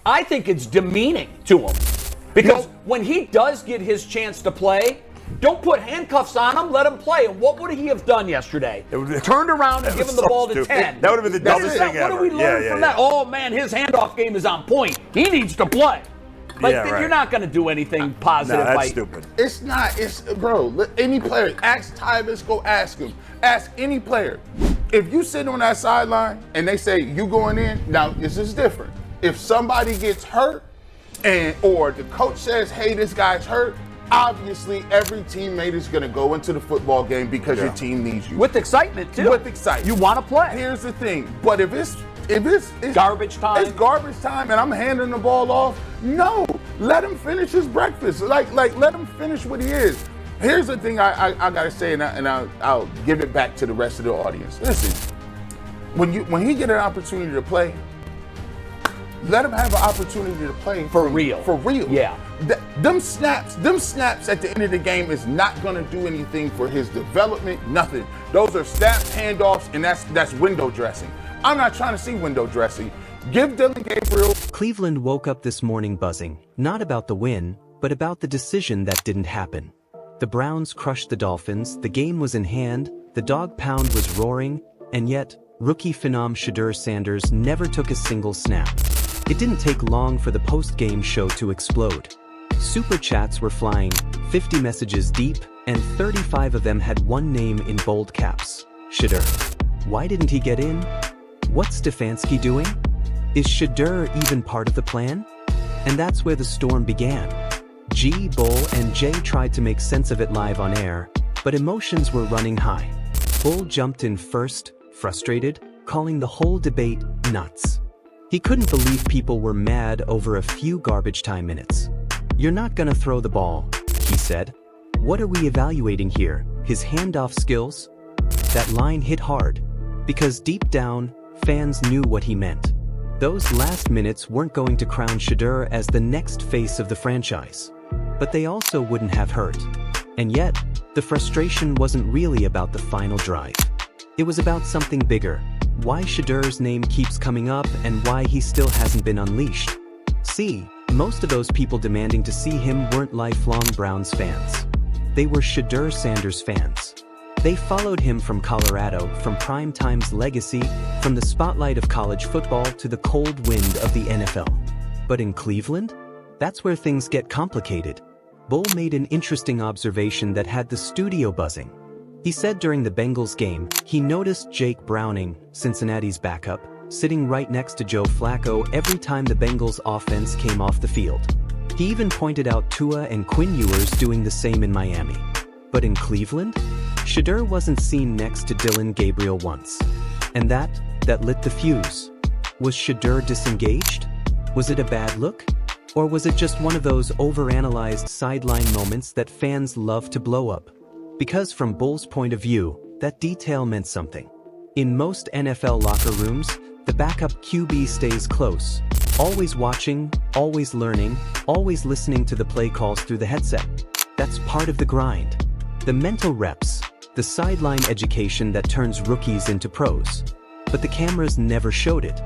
I think it's demeaning to him. Because when he does get his chance to play, don't put handcuffs on him, let him play. And what would he have done yesterday? Turned around and given the ball to 10. That would have been the dumbest thing ever. What do we learn from that? Oh, man, his handoff game is on point. He needs to play. You're not going to do anything positive. No, that's stupid. It's not. Bro, any player, ask Tyvis, go ask him. Ask any player. If you sit on that sideline and they say, you going in, now this is different. If somebody gets hurt or the coach says, hey, this guy's hurt, obviously every teammate is going to go into the football game because your team needs you. With excitement, too. With excitement. You want to play. Here's the thing. But if it's garbage time. It's garbage time and I'm handing the ball off. No, let him finish his breakfast. Like let him finish what he is. Here's the thing I gotta say, and I'll give it back to the rest of the audience. Listen, when he get an opportunity to play, let him have an opportunity to play for real. For real. Yeah. Them snaps at the end of the game is not gonna do anything for his development. Nothing. Those are snaps, handoffs, and that's window dressing. I'm not trying to see window dressing. Give Dillon Gabriel. Cleveland woke up this morning buzzing, not about the win, but about the decision that didn't happen. The Browns crushed the Dolphins, the game was in hand, the dog pound was roaring, and yet, rookie phenom Shedeur Sanders never took a single snap. It didn't take long for the post-game show to explode. Super chats were flying, 50 messages deep, and 35 of them had one name in bold caps: Shedeur. Why didn't he get in? What's Stefanski doing? Is Shedeur even part of the plan? And that's where the storm began. G, Bull, and Jay tried to make sense of it live on air, but emotions were running high. Bull jumped in first, frustrated, calling the whole debate nuts. He couldn't believe people were mad over a few garbage time minutes. "You're not gonna throw the ball," he said. "What are we evaluating here? His handoff skills?" That line hit hard, because deep down, fans knew what he meant. Those last minutes weren't going to crown Shedeur as the next face of the franchise. But they also wouldn't have hurt. And yet, the frustration wasn't really about the final drive. It was about something bigger. Why Shedeur's name keeps coming up and why he still hasn't been unleashed. See, most of those people demanding to see him weren't lifelong Browns fans. They were Shedeur Sanders fans. They followed him from Colorado, from Primetime's legacy, from the spotlight of college football to the cold wind of the NFL. But in Cleveland? That's where things get complicated. Bull made an interesting observation that had the studio buzzing. He said during the Bengals game, he noticed Jake Browning, Cincinnati's backup, sitting right next to Joe Flacco every time the Bengals offense came off the field. He even pointed out Tua and Quinn Ewers doing the same in Miami. But in Cleveland? Shedeur wasn't seen next to Dillon Gabriel once. And that lit the fuse. Was Shedeur disengaged? Was it a bad look? Or was it just one of those overanalyzed sideline moments that fans love to blow up? Because from Bull's point of view, that detail meant something. In most NFL locker rooms, the backup QB stays close, always watching, always learning, always listening to the play calls through the headset. That's part of the grind. The mental reps, the sideline education that turns rookies into pros. But the cameras never showed it.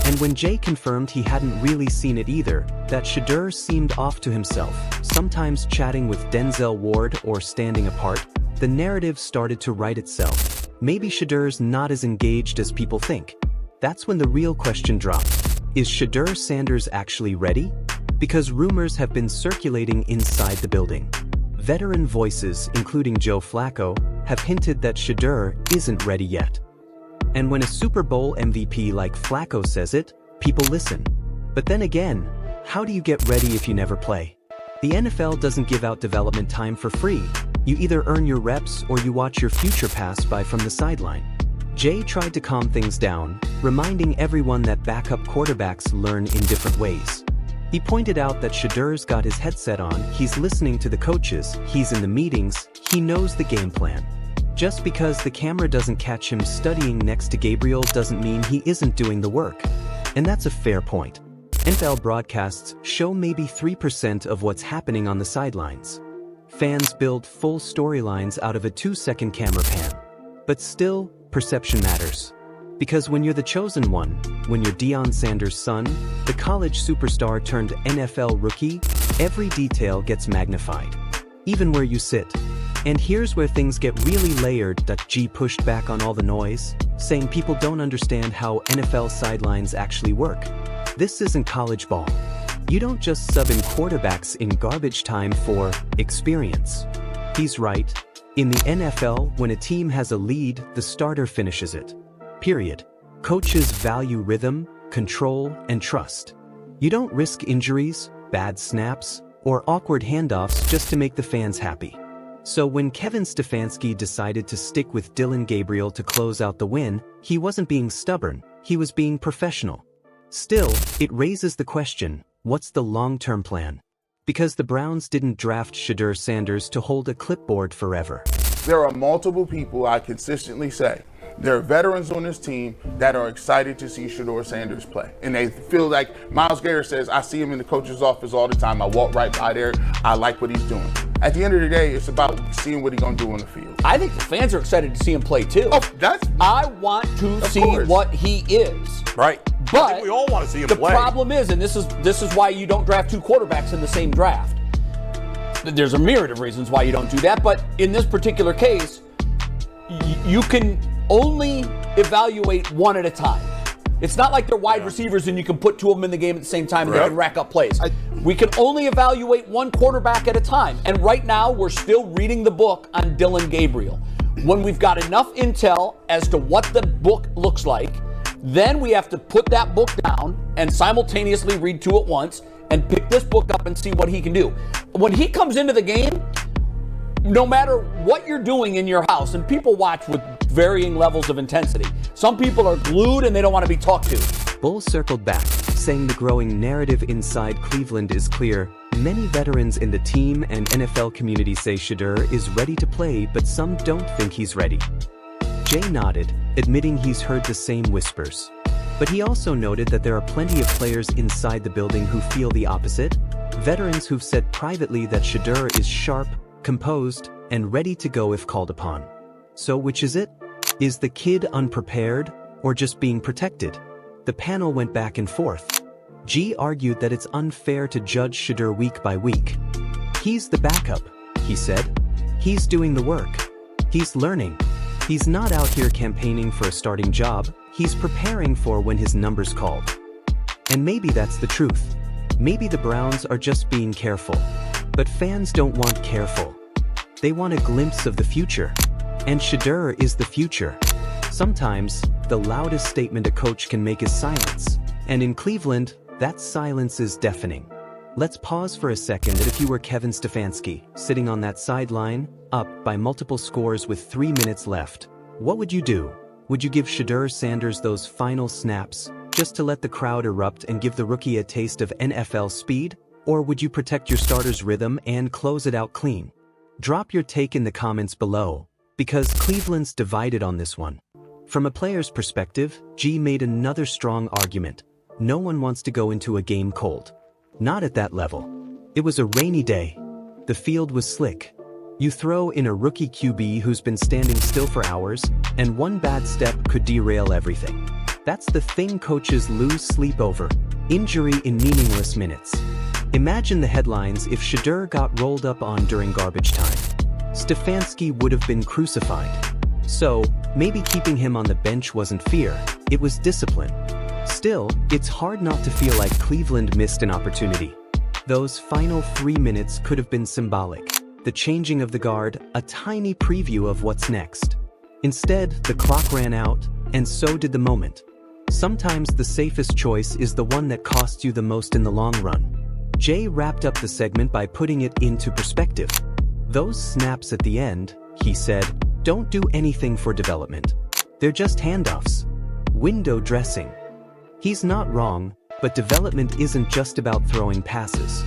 And when Jay confirmed he hadn't really seen it either, that Shedeur seemed off to himself, sometimes chatting with Denzel Ward or standing apart, the narrative started to write itself. Maybe Shedeur's not as engaged as people think. That's when the real question dropped. Is Shedeur Sanders actually ready? Because rumors have been circulating inside the building. Veteran voices, including Joe Flacco, have hinted that Shedeur isn't ready yet. And when a Super Bowl MVP like Flacco says it, people listen. But then again, how do you get ready if you never play? The NFL doesn't give out development time for free. You either earn your reps or you watch your future pass by from the sideline. Jay tried to calm things down, reminding everyone that backup quarterbacks learn in different ways. He pointed out that Shedeur's got his headset on, he's listening to the coaches, he's in the meetings, he knows the game plan. Just because the camera doesn't catch him studying next to Gabriel doesn't mean he isn't doing the work. And that's a fair point. NFL broadcasts show maybe 3% of what's happening on the sidelines. Fans build full storylines out of a 2-second camera pan. But still, perception matters. Because when you're the chosen one, when you're Deion Sanders' son, the college superstar turned NFL rookie, every detail gets magnified. Even where you sit. And here's where things get really layered. G pushed back on all the noise, saying people don't understand how NFL sidelines actually work. This isn't college ball. You don't just sub in quarterbacks in garbage time for experience. He's right. In the NFL, when a team has a lead, the starter finishes it. Period. Coaches value rhythm, control, and trust. You don't risk injuries, bad snaps, or awkward handoffs just to make the fans happy. So when Kevin Stefanski decided to stick with Dillon Gabriel to close out the win, he wasn't being stubborn, he was being professional. Still, it raises the question, what's the long-term plan? Because the Browns didn't draft Shedeur Sanders to hold a clipboard forever. There are multiple people I consistently say, there are veterans on this team that are excited to see Shedeur Sanders play. And they feel like Myles Garrett says, I see him in the coach's office all the time. I walk right by there. I like what he's doing. At the end of the day, it's about seeing what he's going to do on the field. I think the fans are excited to see him play too. Oh, I want to see what he is. Right. But I think we all want to see him play. The problem is, and this is why you don't draft two quarterbacks in the same draft. There's a myriad of reasons why you don't do that, but in this particular case, you can only evaluate one at a time. It's not like they're wide receivers and you can put two of them in the game at the same time and they can rack up plays. We can only evaluate one quarterback at a time. And right now, we're still reading the book on Dillon Gabriel. When we've got enough intel as to what the book looks like, then we have to put that book down and simultaneously read two at once and pick this book up and see what he can do. When he comes into the game, no matter what you're doing in your house, and people watch with varying levels of intensity. Some people are glued and they don't want to be talked to. Bull circled back, saying the growing narrative inside Cleveland is clear. Many veterans in the team and NFL community say Shedeur is ready to play, but some don't think he's ready. Jay nodded, admitting he's heard the same whispers. But he also noted that there are plenty of players inside the building who feel the opposite. Veterans who've said privately that Shedeur is sharp, composed, and ready to go if called upon. So which is it? Is the kid unprepared, or just being protected? The panel went back and forth. G argued that it's unfair to judge Shedeur week by week. He's the backup, he said. He's doing the work. He's learning. He's not out here campaigning for a starting job, he's preparing for when his number's called. And maybe that's the truth. Maybe the Browns are just being careful. But fans don't want careful. They want a glimpse of the future. And Shedeur is the future. Sometimes, the loudest statement a coach can make is silence. And in Cleveland, that silence is deafening. Let's pause for a second. That if you were Kevin Stefanski, sitting on that sideline, up by multiple scores with 3 minutes left, what would you do? Would you give Shedeur Sanders those final snaps, just to let the crowd erupt and give the rookie a taste of NFL speed? Or would you protect your starter's rhythm and close it out clean? Drop your take in the comments below, because Cleveland's divided on this one. From a player's perspective, G made another strong argument. No one wants to go into a game cold. Not at that level. It was a rainy day. The field was slick. You throw in a rookie QB who's been standing still for hours, and one bad step could derail everything. That's the thing coaches lose sleep over. Injury in meaningless minutes. Imagine the headlines if Shedeur got rolled up on during garbage time. Stefanski would have been crucified. So, maybe keeping him on the bench wasn't fear, it was discipline. Still, it's hard not to feel like Cleveland missed an opportunity. Those final 3 minutes could have been symbolic. The changing of the guard, a tiny preview of what's next. Instead, the clock ran out, and so did the moment. Sometimes the safest choice is the one that costs you the most in the long run. Jay wrapped up the segment by putting it into perspective. Those snaps at the end, he said, don't do anything for development. They're just handoffs. Window dressing. He's not wrong, but development isn't just about throwing passes.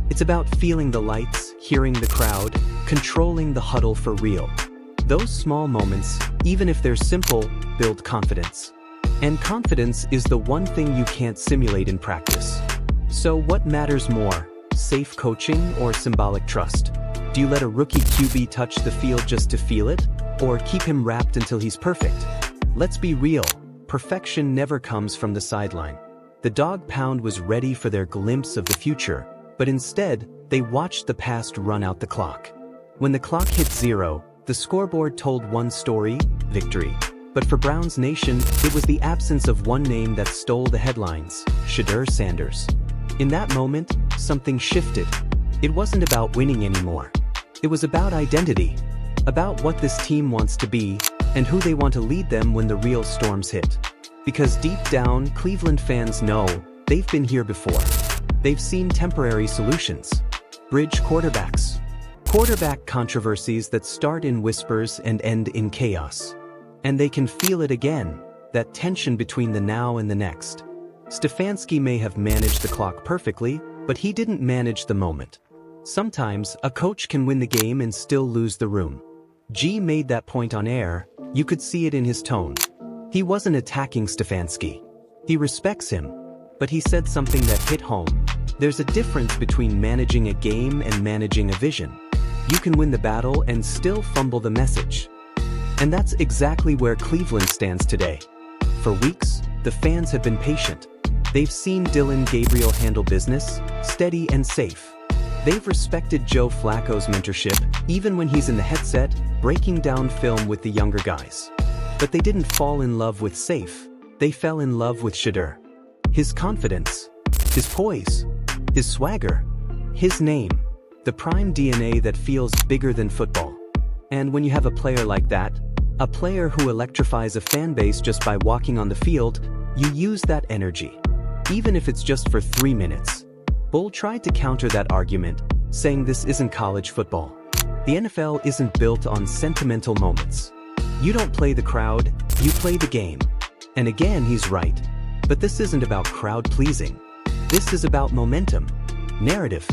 It's about feeling the lights, hearing the crowd, controlling the huddle for real. Those small moments, even if they're simple, build confidence. And confidence is the one thing you can't simulate in practice. So what matters more, safe coaching or symbolic trust? Do you let a rookie QB touch the field just to feel it? Or keep him wrapped until he's perfect? Let's be real. perfection never comes from the sideline. The dog pound was ready for their glimpse of the future, but instead, they watched the past run out the clock. When the clock hit 0, the scoreboard told one story, victory. But for Browns Nation, it was the absence of one name that stole the headlines, Shedeur Sanders. In that moment, something shifted. It wasn't about winning anymore. It was about identity, about what this team wants to be, and who they want to lead them when the real storms hit. Because deep down, Cleveland fans know they've been here before. They've seen temporary solutions, bridge quarterbacks, quarterback controversies that start in whispers and end in chaos. And they can feel it again, that tension between the now and the next. Stefanski may have managed the clock perfectly, but he didn't manage the moment. Sometimes, a coach can win the game and still lose the room. G made that point on air. You could see it in his tone. He wasn't attacking Stefanski. He respects him. But he said something that hit home. There's a difference between managing a game and managing a vision. You can win the battle and still fumble the message. And that's exactly where Cleveland stands today. For weeks, the fans have been patient. They've seen Dylan Gabriel handle business, steady and safe. They've respected Joe Flacco's mentorship, even when he's in the headset, breaking down film with the younger guys. But they didn't fall in love with safe. They fell in love with Shedeur. His confidence, his poise, his swagger, his name, the prime DNA that feels bigger than football. And when you have a player like that, a player who electrifies a fan base just by walking on the field, you use that energy. Even if it's just for 3 minutes. Bull tried to counter that argument, saying this isn't college football. The NFL isn't built on sentimental moments. You don't play the crowd, you play the game. And again, he's right. But this isn't about crowd pleasing. This is about momentum, narrative,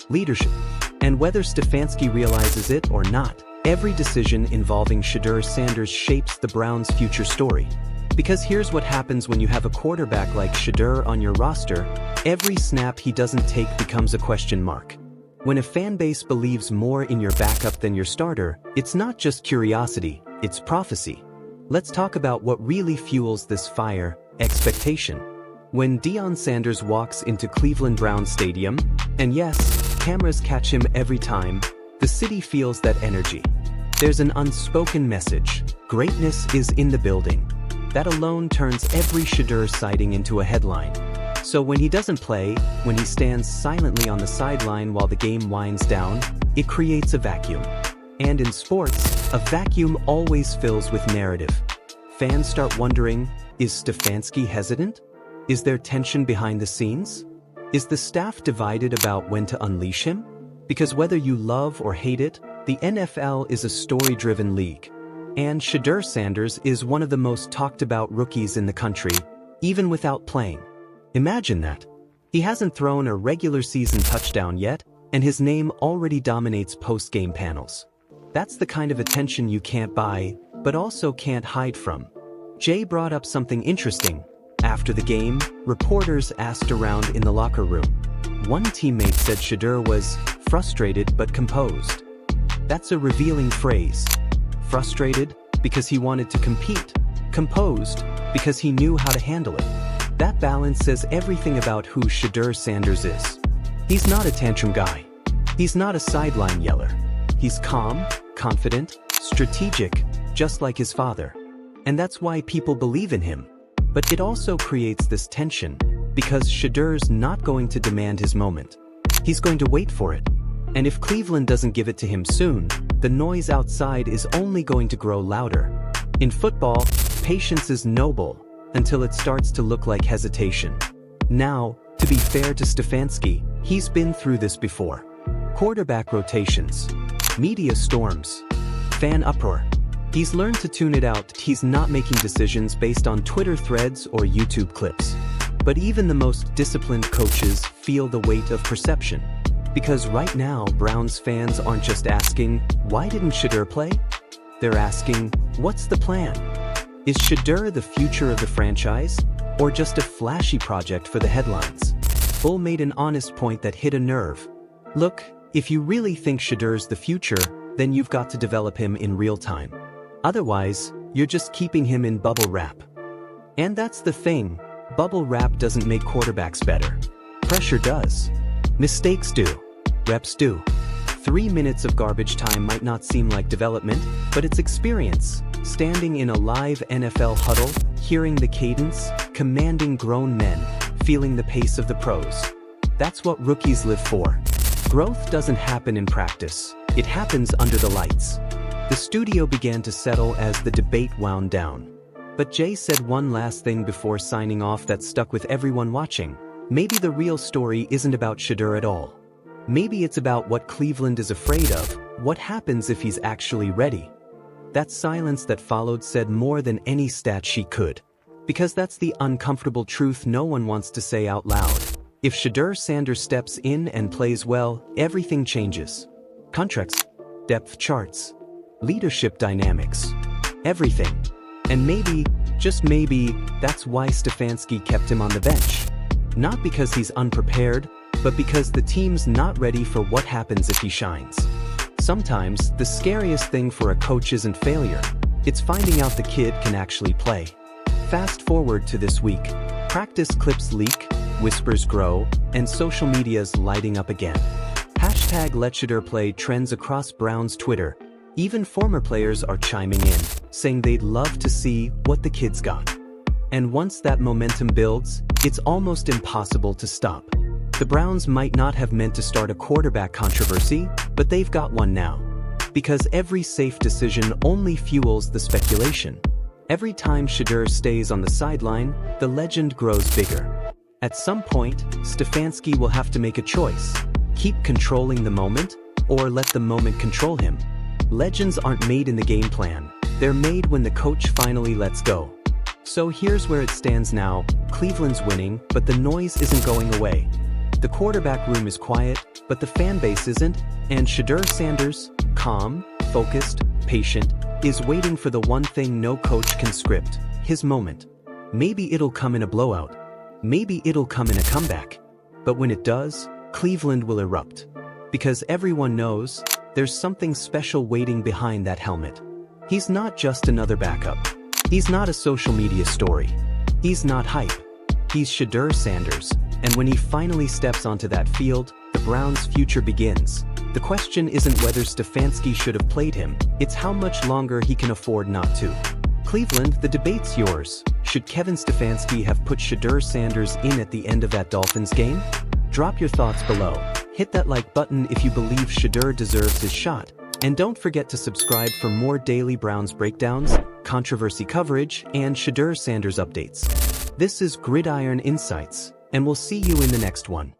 leadership. And whether Stefanski realizes it or not, every decision involving Shedeur Sanders shapes the Browns' future story. Because here's what happens when you have a quarterback like Shedeur on your roster, every snap he doesn't take becomes a question mark. When a fan base believes more in your backup than your starter, it's not just curiosity, it's prophecy. Let's talk about what really fuels this fire, expectation. When Deion Sanders walks into Cleveland Browns Stadium, and yes, cameras catch him every time, the city feels that energy. There's an unspoken message. Greatness is in the building. That alone turns every Shedeur sighting into a headline. So when he doesn't play, when he stands silently on the sideline while the game winds down, it creates a vacuum. And in sports, a vacuum always fills with narrative. Fans start wondering, is Stefanski hesitant? Is there tension behind the scenes? Is the staff divided about when to unleash him? Because whether you love or hate it, the NFL is a story-driven league. And Shedeur Sanders is one of the most talked about rookies in the country, even without playing. Imagine that. He hasn't thrown a regular season touchdown yet, and his name already dominates post-game panels. That's the kind of attention you can't buy, but also can't hide from. Jay brought up something interesting. After the game, reporters asked around in the locker room. One teammate said Shedeur was frustrated but composed. That's a revealing phrase. Frustrated because he wanted to compete. Composed because he knew how to handle it. That balance says everything about who Shedeur Sanders is. He's not a tantrum guy. He's not a sideline yeller. He's calm, confident, strategic, just like his father. And that's why people believe in him. But it also creates this tension, because Shedeur's not going to demand his moment. He's going to wait for it. And if Cleveland doesn't give it to him soon, the noise outside is only going to grow louder. In football, patience is noble, until it starts to look like hesitation. Now, to be fair to Stefanski, he's been through this before. Quarterback rotations, media storms, fan uproar. He's learned to tune it out. He's not making decisions based on Twitter threads or YouTube clips. But even the most disciplined coaches feel the weight of perception. Because right now, Browns fans aren't just asking, why didn't Shedeur play? They're asking, what's the plan? Is Shedeur the future of the franchise, or just a flashy project for the headlines? Bull made an honest point that hit a nerve. Look, if you really think Shedeur's the future, then you've got to develop him in real time. Otherwise, you're just keeping him in bubble wrap. And that's the thing, bubble wrap doesn't make quarterbacks better. Pressure does. Mistakes do. Reps do. 3 minutes of garbage time might not seem like development, but it's experience. Standing in a live NFL huddle, hearing the cadence, commanding grown men, feeling the pace of the pros. That's what rookies live for. Growth doesn't happen in practice. It happens under the lights. The studio began to settle as the debate wound down. But Jay said one last thing before signing off that stuck with everyone watching. Maybe the real story isn't about Shedeur at all. Maybe it's about what Cleveland is afraid of, what happens if he's actually ready. That silence that followed said more than any stat sheet could. Because that's the uncomfortable truth no one wants to say out loud. If Shedeur Sanders steps in and plays well, everything changes. Contracts, depth charts, leadership dynamics, everything. And maybe, just maybe, that's why Stefanski kept him on the bench. Not because he's unprepared, but because the team's not ready for what happens if he shines. Sometimes, the scariest thing for a coach isn't failure. It's finding out the kid can actually play. Fast forward to this week. Practice clips leak, whispers grow, and social media's lighting up again. Hashtag #LetShedeur trends across Browns Twitter. Even former players are chiming in, saying they'd love to see what the kid's got. And once that momentum builds, it's almost impossible to stop. The Browns might not have meant to start a quarterback controversy, but they've got one now. Because every safe decision only fuels the speculation. Every time Shedeur stays on the sideline, the legend grows bigger. At some point, Stefanski will have to make a choice. Keep controlling the moment, or let the moment control him. Legends aren't made in the game plan. They're made when the coach finally lets go. So here's where it stands now. Cleveland's winning, but the noise isn't going away. The quarterback room is quiet, but the fan base isn't, and Shedeur Sanders, calm, focused, patient, is waiting for the one thing no coach can script, his moment. Maybe it'll come in a blowout. Maybe it'll come in a comeback. But when it does, Cleveland will erupt. Because everyone knows, there's something special waiting behind that helmet. He's not just another backup. He's not a social media story. He's not hype. He's Shedeur Sanders. And when he finally steps onto that field, the Browns' future begins. The question isn't whether Stefanski should have played him, it's how much longer he can afford not to. Cleveland, the debate's yours. Should Kevin Stefanski have put Shedeur Sanders in at the end of that Dolphins game? Drop your thoughts below. Hit that like button if you believe Shedeur deserves his shot. And don't forget to subscribe for more daily Browns breakdowns, controversy coverage, and Shedeur Sanders updates. This is Gridiron Insights, and we'll see you in the next one.